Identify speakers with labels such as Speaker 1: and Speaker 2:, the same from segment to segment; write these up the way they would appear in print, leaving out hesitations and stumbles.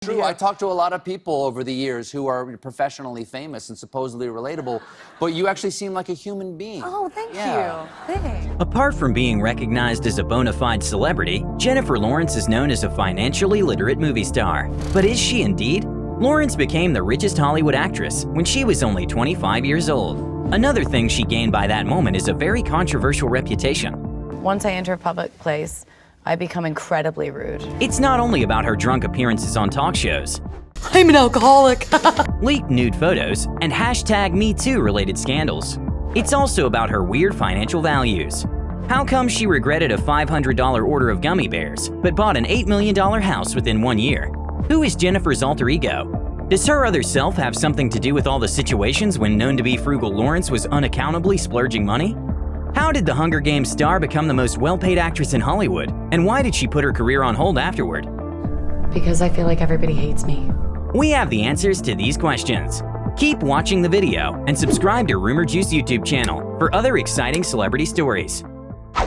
Speaker 1: True. I talked to a lot of people over the years who are professionally famous and supposedly relatable, but you actually seem like a human being.
Speaker 2: Oh, thank you. Thanks.
Speaker 3: Apart from being recognized as a bona fide celebrity, Jennifer Lawrence is known as a financially literate movie star. But is she indeed? Lawrence became the richest Hollywood actress when she was only 25 years old. Another thing she gained by that moment is a very controversial reputation.
Speaker 2: Once I enter a public place, I become incredibly rude.
Speaker 3: It's not only about her drunk appearances on talk shows.
Speaker 2: I'm an alcoholic.
Speaker 3: Leaked nude photos, and #METOO related scandals. It's also about her weird financial values. How come she regretted a $500 order of gummy bears, but bought an $8 million house within 1 year? Who is Jennifer's alter ego? Does her other self have something to do with all the situations when known to be frugal Lawrence was unaccountably splurging money? How did the Hunger Games star become the most well-paid actress in Hollywood? And why did she put her career on hold afterward?
Speaker 2: Because I feel like everybody hates me.
Speaker 3: We have the answers to these questions. Keep watching the video and subscribe to Rumour Juice YouTube channel for other exciting celebrity stories.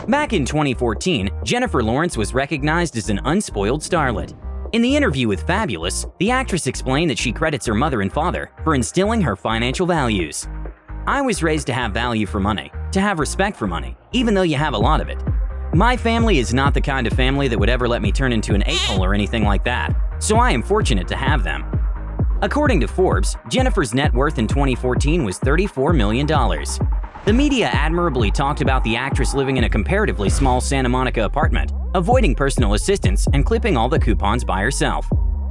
Speaker 3: Back in 2014, Jennifer Lawrence was recognized as an unspoiled starlet. In the interview with Fabulous, the actress explained that she credits her mother and father for instilling her financial values. I was raised to have value for money, to have respect for money, even though you have a lot of it. My family is not the kind of family that would ever let me turn into an a-hole or anything like that, so I am fortunate to have them. According to Forbes, Jennifer's net worth in 2014 was $34 million. The media admirably talked about the actress living in a comparatively small Santa Monica apartment, avoiding personal assistance and clipping all the coupons by herself.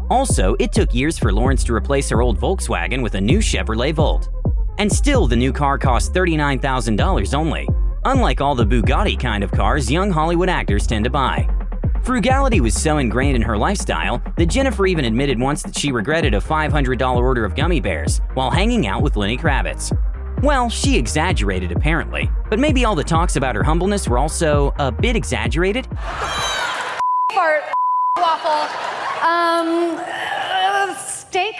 Speaker 3: Also, it took years for Lawrence to replace her old Volkswagen with a new Chevrolet Volt. And still, the new car cost $39,000 only, unlike all the Bugatti kind of cars young Hollywood actors tend to buy. Frugality was so ingrained in her lifestyle that Jennifer even admitted once that she regretted a $500 order of gummy bears while hanging out with Lenny Kravitz. Well, she exaggerated apparently, but maybe all the talks about her humbleness were also a bit exaggerated?
Speaker 2: Fart, waffle, steak.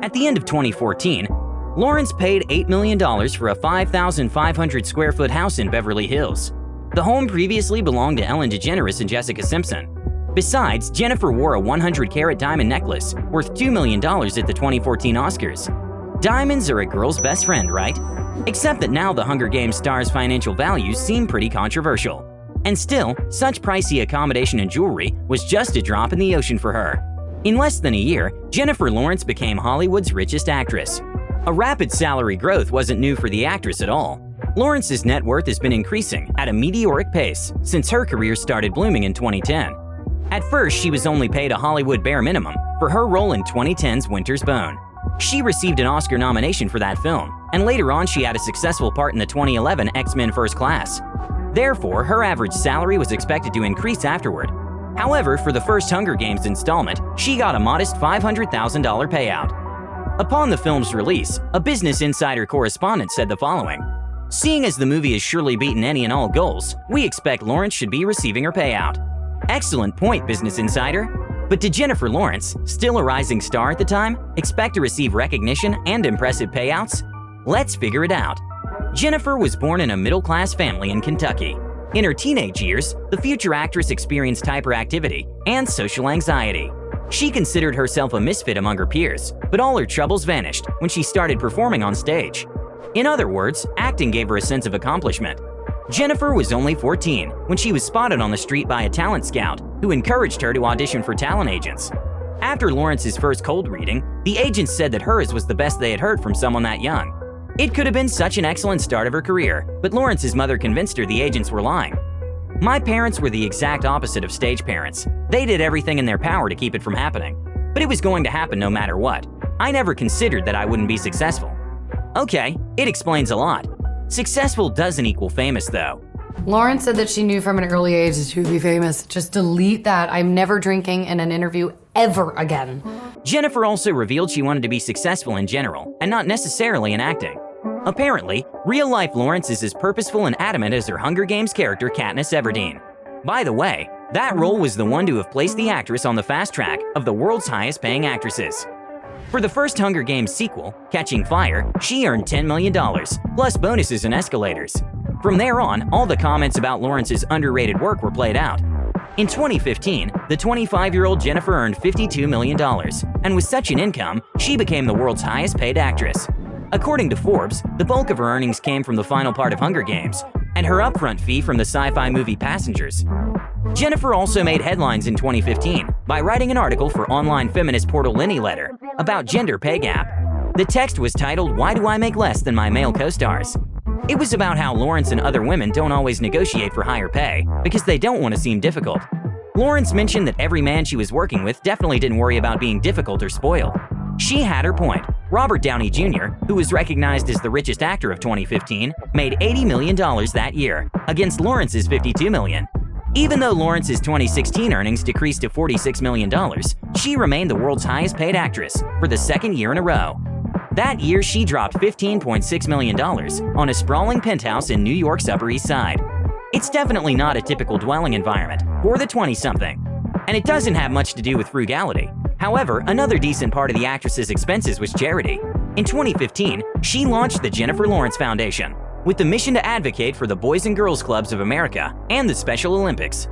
Speaker 3: At the end of 2014, Lawrence paid $8 million for a 5,500 square foot house in Beverly Hills. The home previously belonged to Ellen DeGeneres and Jessica Simpson. Besides, Jennifer wore a 100-carat diamond necklace worth $2 million at the 2014 Oscars. Diamonds are a girl's best friend, right? Except that now the Hunger Games star's financial values seem pretty controversial. And still, such pricey accommodation and jewelry was just a drop in the ocean for her. In less than a year, Jennifer Lawrence became Hollywood's richest actress. A rapid salary growth wasn't new for the actress at all. Lawrence's net worth has been increasing at a meteoric pace since her career started blooming in 2010. At first, she was only paid a Hollywood bare minimum for her role in 2010's Winter's Bone. She received an Oscar nomination for that film, and later on she had a successful part in the 2011 X-Men First Class. Therefore, her average salary was expected to increase afterward. However, for the first Hunger Games installment, she got a modest $500,000 payout. Upon the film's release, a Business Insider correspondent said the following: "Seeing as the movie has surely beaten any and all goals, we expect Lawrence should be receiving her payout." Excellent point, Business Insider. But did Jennifer Lawrence, still a rising star at the time, expect to receive recognition and impressive payouts? Let's figure it out. Jennifer was born in a middle-class family in Kentucky. In her teenage years, the future actress experienced hyperactivity and social anxiety. She considered herself a misfit among her peers, but all her troubles vanished when she started performing on stage. In other words, acting gave her a sense of accomplishment. Jennifer was only 14 when she was spotted on the street by a talent scout who encouraged her to audition for talent agents. After Lawrence's first cold reading, the agents said that hers was the best they had heard from someone that young. It could have been such an excellent start of her career, but Lawrence's mother convinced her the agents were lying. "My parents were the exact opposite of stage parents. They did everything in their power to keep it from happening. But it was going to happen no matter what. I never considered that I wouldn't be successful." Okay, it explains a lot. Successful doesn't equal famous, though.
Speaker 4: Lawrence said that she knew from an early age that she would be famous. Just delete that. I'm never drinking in an interview ever again.
Speaker 3: Jennifer also revealed she wanted to be successful in general, and not necessarily in acting. Apparently, real-life Lawrence is as purposeful and adamant as her Hunger Games character Katniss Everdeen. By the way, that role was the one to have placed the actress on the fast track of the world's highest-paying actresses. For the first Hunger Games sequel, Catching Fire, she earned $10 million, plus bonuses and escalators. From there on, all the comments about Lawrence's underrated work were played out. In 2015, the 25-year-old Jennifer earned $52 million, and with such an income, she became the world's highest-paid actress. According to Forbes, the bulk of her earnings came from the final part of Hunger Games, and her upfront fee from the sci-fi movie Passengers. Jennifer also made headlines in 2015 by writing an article for online feminist portal Lenny Letter about gender pay gap. The text was titled, "Why Do I Make Less Than My Male Co-Stars?" It was about how Lawrence and other women don't always negotiate for higher pay because they don't want to seem difficult. Lawrence mentioned that every man she was working with definitely didn't worry about being difficult or spoiled. She had her point. Robert Downey Jr., who was recognized as the richest actor of 2015, made $80 million that year, against Lawrence's $52 million. Even though Lawrence's 2016 earnings decreased to $46 million, she remained the world's highest-paid actress for the second year in a row. That year, she dropped $15.6 million on a sprawling penthouse in New York's Upper East Side. It's definitely not a typical dwelling environment for the 20-something, and it doesn't have much to do with frugality. However, another decent part of the actress's expenses was charity. In 2015, she launched the Jennifer Lawrence Foundation with the mission to advocate for the Boys and Girls Clubs of America and the Special Olympics.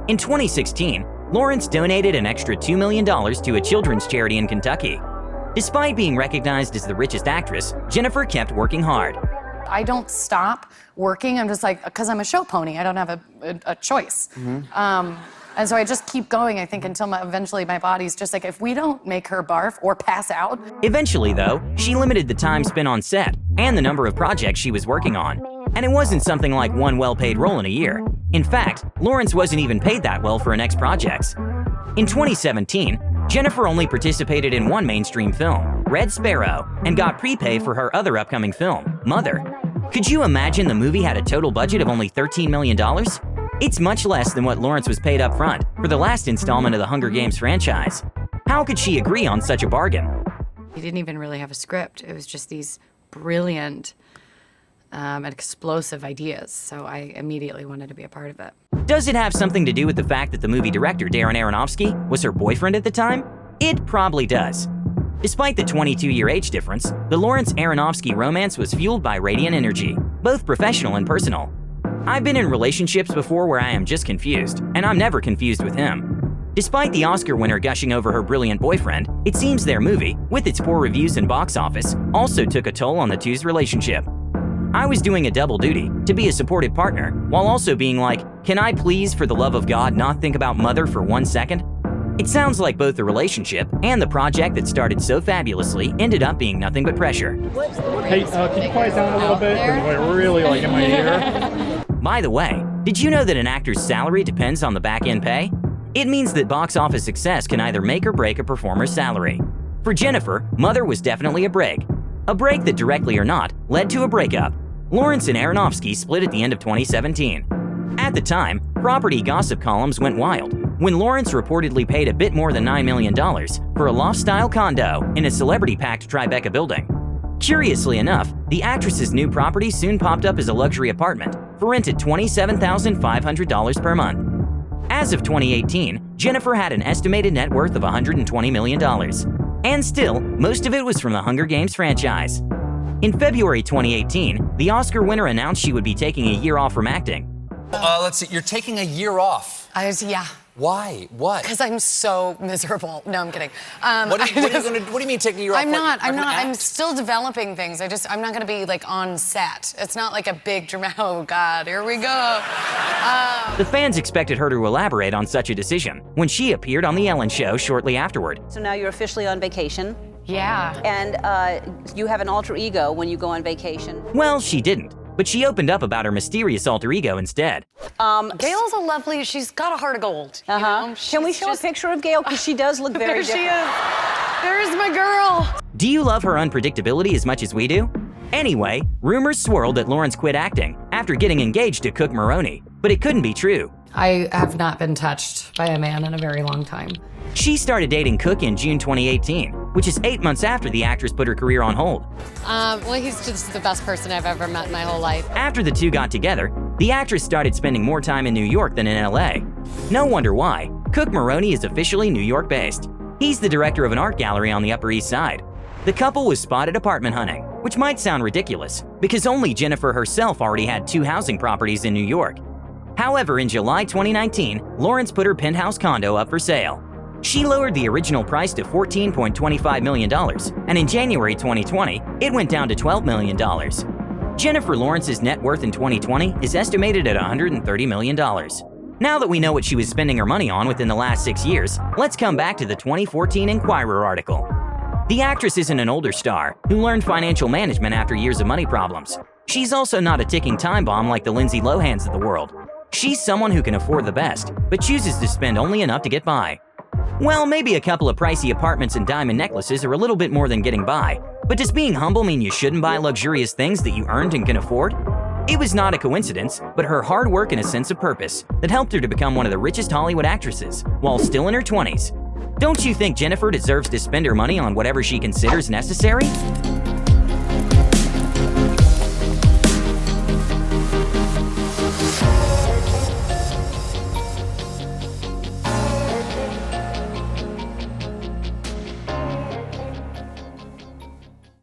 Speaker 3: In 2016, Lawrence donated an extra $2 million to a children's charity in Kentucky. Despite being recognized as the richest actress, Jennifer kept working hard.
Speaker 2: I don't stop working. I'm just like, because I'm a show pony. I don't have a choice. And so I just keep going, I think, until eventually my body's just like, if we don't make her barf or pass out.
Speaker 3: Eventually, though, she limited the time spent on set and the number of projects she was working on. And it wasn't something like one well-paid role in a year. In fact, Lawrence wasn't even paid that well for her next projects. In 2017, Jennifer only participated in one mainstream film, Red Sparrow, and got prepaid for her other upcoming film, Mother. Could you imagine the movie had a total budget of only $13 million? It's much less than what Lawrence was paid up front for the last installment of the Hunger Games franchise. How could she agree on such a bargain?
Speaker 4: He didn't even really have a script. It was just these brilliant and explosive ideas. So I immediately wanted to be a part of it.
Speaker 3: Does it have something to do with the fact that the movie director, Darren Aronofsky, was her boyfriend at the time? It probably does. Despite the 22-year age difference, the Lawrence-Aronofsky romance was fueled by radiant energy, both professional and personal. I've been in relationships before where I am just confused, and I'm never confused with him. Despite the Oscar winner gushing over her brilliant boyfriend, it seems their movie, with its poor reviews and box office, also took a toll on the two's relationship. I was doing a double duty, to be a supportive partner, while also being like, can I please, for the love of God, not think about Mother for 1 second? It sounds like both the relationship and the project that started so fabulously ended up being nothing but pressure.
Speaker 5: Hey, can you quiet down a little bit? We're really like in my ear.
Speaker 3: By the way, did you know that an actor's salary depends on the back-end pay? It means that box office success can either make or break a performer's salary. For Jennifer, Mother was definitely a break. A break that, directly or not, led to a breakup. Lawrence and Aronofsky split at the end of 2017. At the time, property gossip columns went wild when Lawrence reportedly paid a bit more than $9 million for a loft-style condo in a celebrity-packed Tribeca building. Curiously enough, the actress's new property soon popped up as a luxury apartment for rent at $27,500 per month. As of 2018, Jennifer had an estimated net worth of $120 million. And still, most of it was from the Hunger Games franchise. In February 2018, the Oscar winner announced she would be taking a year off from acting.
Speaker 1: Let's see, you're taking a year off.
Speaker 2: Yeah.
Speaker 1: Why? What?
Speaker 2: Because I'm so miserable. No, I'm kidding.
Speaker 1: What do you mean taking a year off?
Speaker 2: I'm not. I'm
Speaker 1: act?
Speaker 2: still developing things. I'm not going to be like on set. It's not like a big drama. Oh God, here we go.
Speaker 3: The fans expected her to elaborate on such a decision when she appeared on The Ellen Show shortly afterward.
Speaker 6: So now you're officially on vacation.
Speaker 2: Yeah.
Speaker 6: And you have an alter ego when you go on vacation.
Speaker 3: Well, she didn't, but she opened up about her mysterious alter ego instead.
Speaker 2: Gail's a lovely. She's got a heart of gold. You know?
Speaker 6: Can we show a picture of Gail? Because she does look very
Speaker 2: There she
Speaker 6: different.
Speaker 2: is. There's my girl.
Speaker 3: Do you love her unpredictability as much as we do? Anyway, rumors swirled that Lawrence quit acting after getting engaged to Cook Maroney, but it couldn't be true.
Speaker 4: I have not been touched by a man in a very long time.
Speaker 3: She started dating Cook in June 2018, which is 8 months after the actress put her career on hold.
Speaker 7: Well, he's just the best person I've ever met in my whole life.
Speaker 3: After the two got together, the actress started spending more time in New York than in LA. No wonder why. Cook Maroney is officially New York-based. He's the director of an art gallery on the Upper East Side. The couple was spotted apartment hunting, which might sound ridiculous, because only Jennifer herself already had 2 housing properties in New York. However, in July 2019, Lawrence put her penthouse condo up for sale. She lowered the original price to $14.25 million, and in January 2020, it went down to $12 million. Jennifer Lawrence's net worth in 2020 is estimated at $130 million. Now that we know what she was spending her money on within the last 6 years, let's come back to the 2014 Inquirer article. The actress isn't an older star who learned financial management after years of money problems. She's also not a ticking time bomb like the Lindsay Lohans of the world. She's someone who can afford the best, but chooses to spend only enough to get by. Well, maybe a couple of pricey apartments and diamond necklaces are a little bit more than getting by, but does being humble mean you shouldn't buy luxurious things that you earned and can afford? It was not a coincidence, but her hard work and a sense of purpose that helped her to become one of the richest Hollywood actresses while still in her 20s. Don't you think Jennifer deserves to spend her money on whatever she considers necessary?